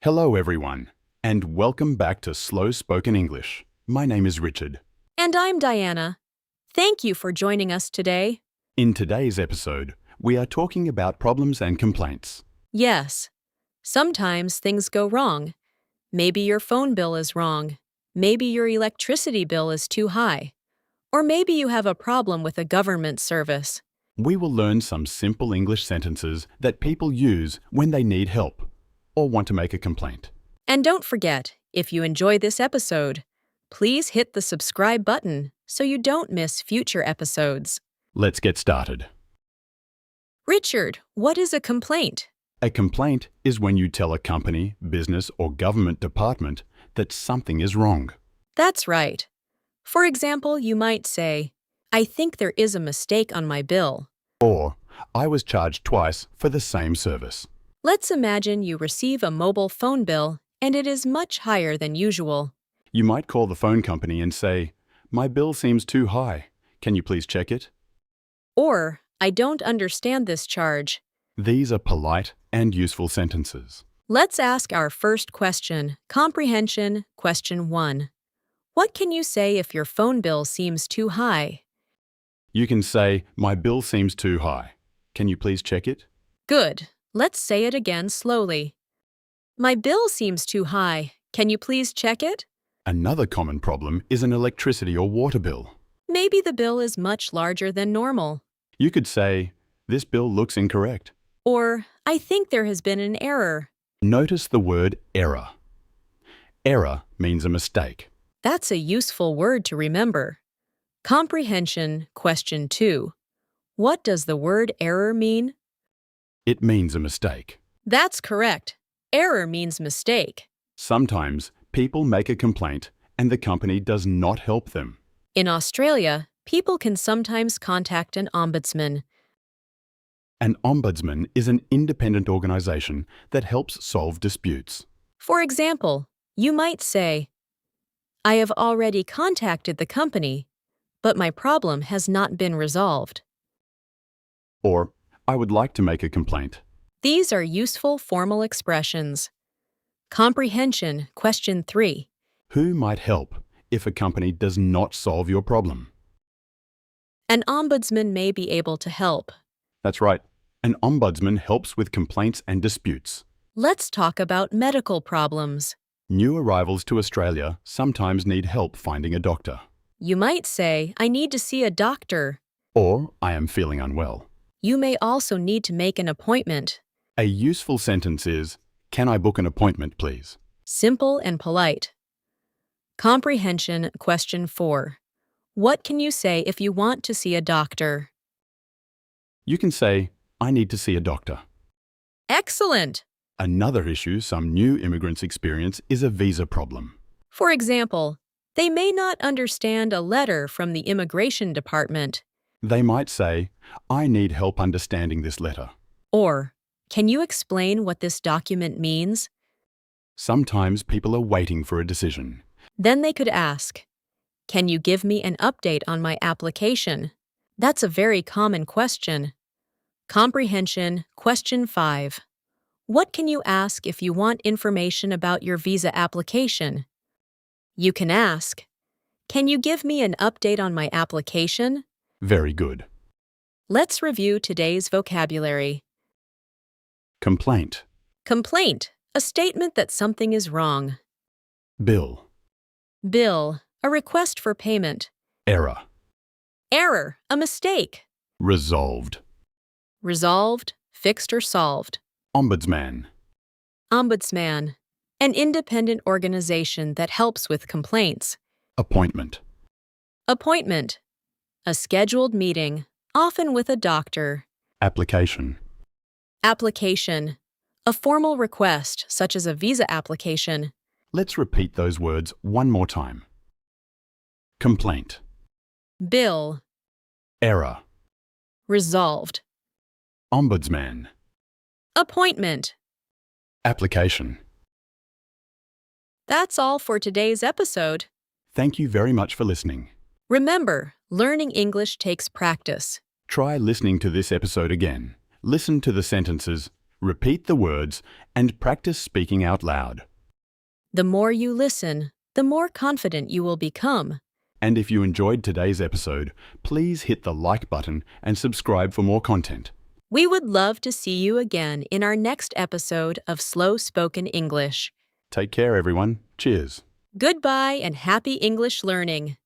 Hello everyone, and welcome back to Slow Spoken English. My name is Richard. And I'm Diana. Thank you for joining us today. In today's episode, we are talking about problems and complaints. Yes, sometimes things go wrong. Maybe your phone bill is wrong. Maybe your electricity bill is too high. Or maybe you have a problem with a government service. We will learn some simple English sentences that people use when they need help or want to make a complaint. And don't forget, if you enjoy this episode, please hit the subscribe button so you don't miss future episodes. Let's get started. Richard, what is a complaint? A complaint is when you tell a company, business, or government department that something is wrong. That's right. For example, you might say, I think there is a mistake on my bill. Or, I was charged twice for the same service. Let's imagine you receive a mobile phone bill and it is much higher than usual. You might call the phone company and say, my bill seems too high. Can you please check it? Or, I don't understand this charge. These are polite and useful sentences. Let's ask our first question, comprehension, question 1. What can you say if your phone bill seems too high? You can say, my bill seems too high. Can you please check it? Good. Let's say it again slowly. My bill seems too high. Can you please check it? Another common problem is an electricity or water bill. Maybe the bill is much larger than normal. You could say, this bill looks incorrect. Or, I think there has been an error. Notice the word error. Error means a mistake. That's a useful word to remember. Comprehension, question 2. What does the word error mean? It means a mistake. That's correct. Error means mistake. Sometimes people make a complaint and the company does not help them. In Australia, people can sometimes contact an ombudsman. An ombudsman is an independent organization that helps solve disputes. For example, you might say, I have already contacted the company, but my problem has not been resolved. Or, I would like to make a complaint. These are useful formal expressions. Comprehension, question 3. Who might help if a company does not solve your problem? An ombudsman may be able to help. That's right. An ombudsman helps with complaints and disputes. Let's talk about medical problems. New arrivals to Australia sometimes need help finding a doctor. You might say, I need to see a doctor. Or, I am feeling unwell. You may also need to make an appointment. A useful sentence is, can I book an appointment, please? Simple and polite. Comprehension, question 4. What can you say if you want to see a doctor? You can say, I need to see a doctor. Excellent! Another issue some new immigrants experience is a visa problem. For example, they may not understand a letter from the immigration department. They might say, I need help understanding this letter. Or, can you explain what this document means? Sometimes people are waiting for a decision. Then they could ask, can you give me an update on my application? That's a very common question. Comprehension, question 5. What can you ask if you want information about your visa application? You can ask, can you give me an update on my application? Very good. Let's review today's vocabulary. Complaint. Complaint, a statement that something is wrong. Bill. Bill, a request for payment. Error. Error, a mistake. Resolved. Resolved, fixed or solved. Ombudsman. Ombudsman, an independent organization that helps with complaints. Appointment. Appointment, a scheduled meeting, often with a doctor. Application. Application, a formal request such as a visa application. Let's repeat those words one more time. Complaint. Bill. Error. Resolved. Ombudsman. Appointment. Application. That's all for today's episode. Thank you very much for listening. Remember, learning English takes practice. Try listening to this episode again. Listen to the sentences, repeat the words, and practice speaking out loud. The more you listen, the more confident you will become. And if you enjoyed today's episode, please hit the like button and subscribe for more content. We would love to see you again in our next episode of Slow Spoken English. Take care, everyone. Cheers. Goodbye and happy English learning.